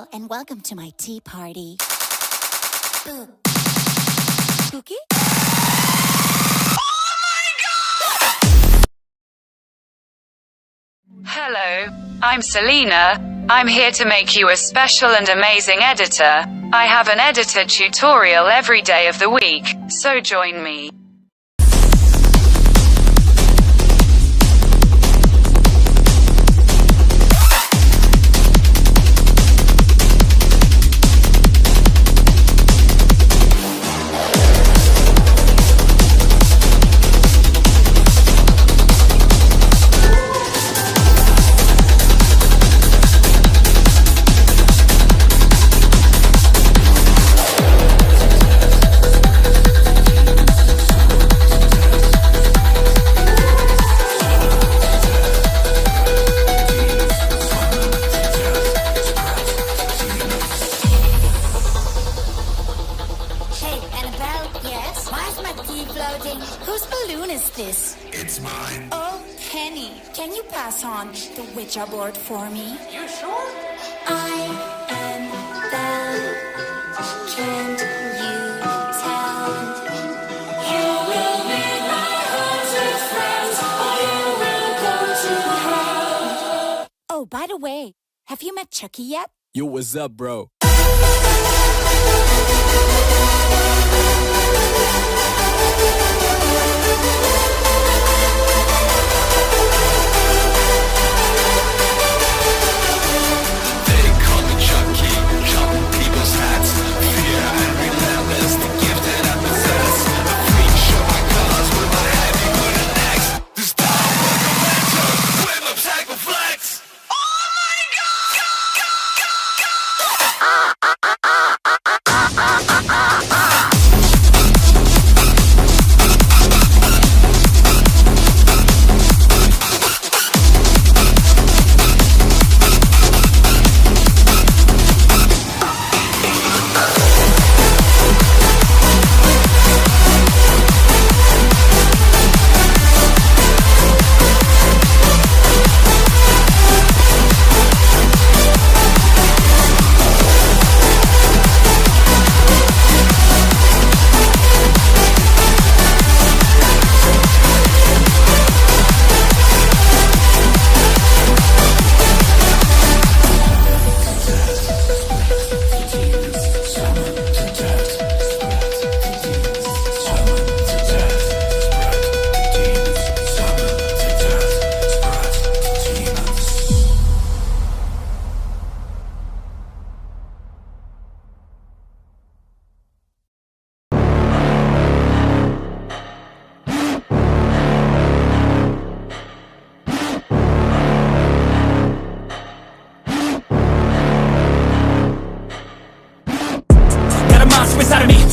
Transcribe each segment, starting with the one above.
Hello and welcome to my tea party. Spooky? Hello, I'm Selena. I'm here to make you a special and amazing editor. I have an editor tutorial every day of the week, so join me. Whose balloon is this? It's mine. Oh, Penny, can you pass on the Ouija board for me? You sure? I am Belle. Can't you tell? You will meet my haunted friends, or you will go to hell. Oh, by the way, have you met Chucky yet? Yo, what's up, bro?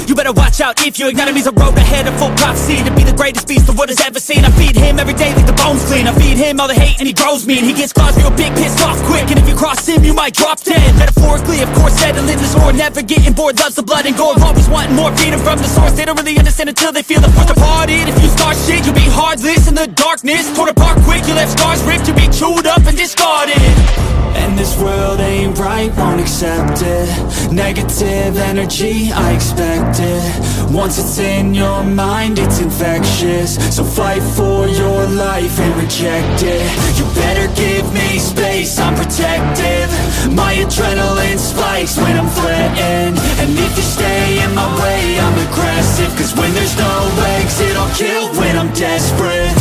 You better watch out if your enemy's a road ahead of full prophecy to be the greatest beast the world has ever seen. I feed him every day like the bones clean. I feed him all the hate and he grows me, and he gets claws real big, pissed off quick. And if you cross him, you might drop dead. Metaphorically, of course, settling the sword, never getting bored, loves the blood and gore, always wanting more, feeding from the source. They don't really understand until they feel the force departed. If you start shit, you'll be heartless in the darkness, torn apart quick. You left scars ripped, you'll be chewed up and discarded. And this world ain't right, won't accept it. Negative energy, I expect it. Once it's in your mind, it's infectious. So fight for your life and reject it. You better give me space, I'm protective. My adrenaline spikes when I'm threatened. And if you stay in my way, I'm aggressive. Cause when there's no exit, I'll kill when I'm desperate.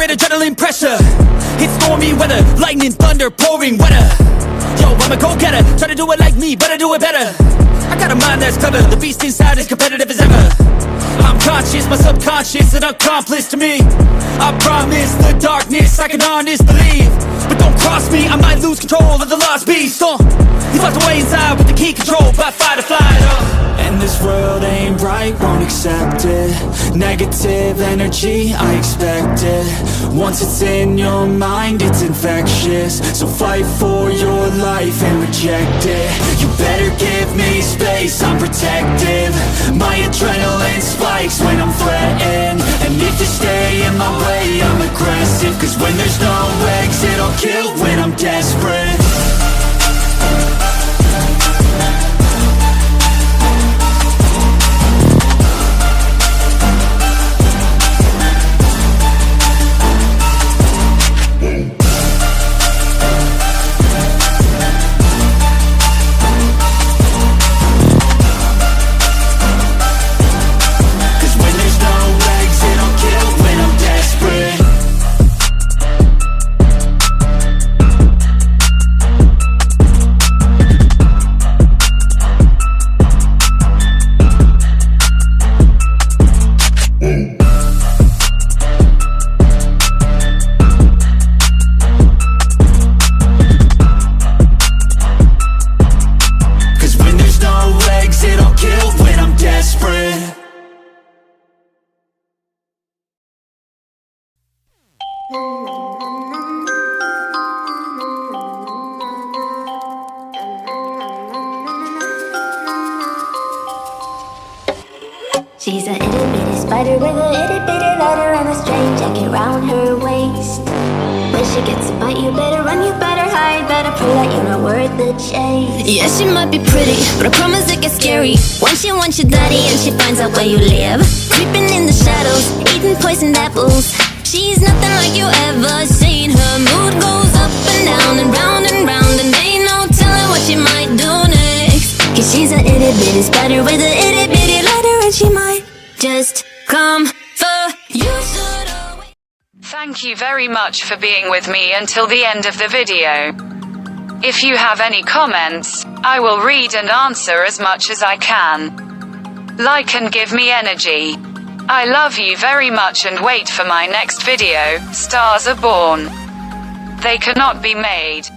Adrenaline pressure, it's stormy weather, lightning, thunder, pouring weather. Yo, I'm a go-getter, try to do it like me, but I do it better. I got a mind that's clever, the beast inside is competitive as ever. I'm conscious, my subconscious an accomplice to me. I promise the darkness I can honest believe. But don't cross me, I might lose control of the lost beast. He's locked away inside with the key controlled by fight or flight. And this world ain't right, won't accept it. Negative energy, I expect it. Once it's in your mind, it's infectious. So fight for your life and reject it. You better give me space, I'm protective. My adrenaline spikes when I'm threatened. And if you stay in my way, I'm aggressive. Cause when there's no exit, I'll kill when I'm desperate. She's a itty bitty spider with a itty bitty ladder and a strange jacket round her waist. When she gets a bite, you better run, you better hide, better prove that you're not worth the chase. Yeah, she might be pretty, but I promise it gets scary when she wants your daddy and she finds out where you live. Creeping in the shadows, eating poisoned apples. She's nothing like you ever seen. Her mood goes up and down and round, and ain't no telling what she might do next. Cause she's a itty bitty spider with a itty bitty ladder, and she might just come for you. Thank you very much for being with me until the end of the video. If you have any comments, I will read and answer as much as I can. Like and give me energy. I love you very much and wait for my next video. Stars are born. They cannot be made.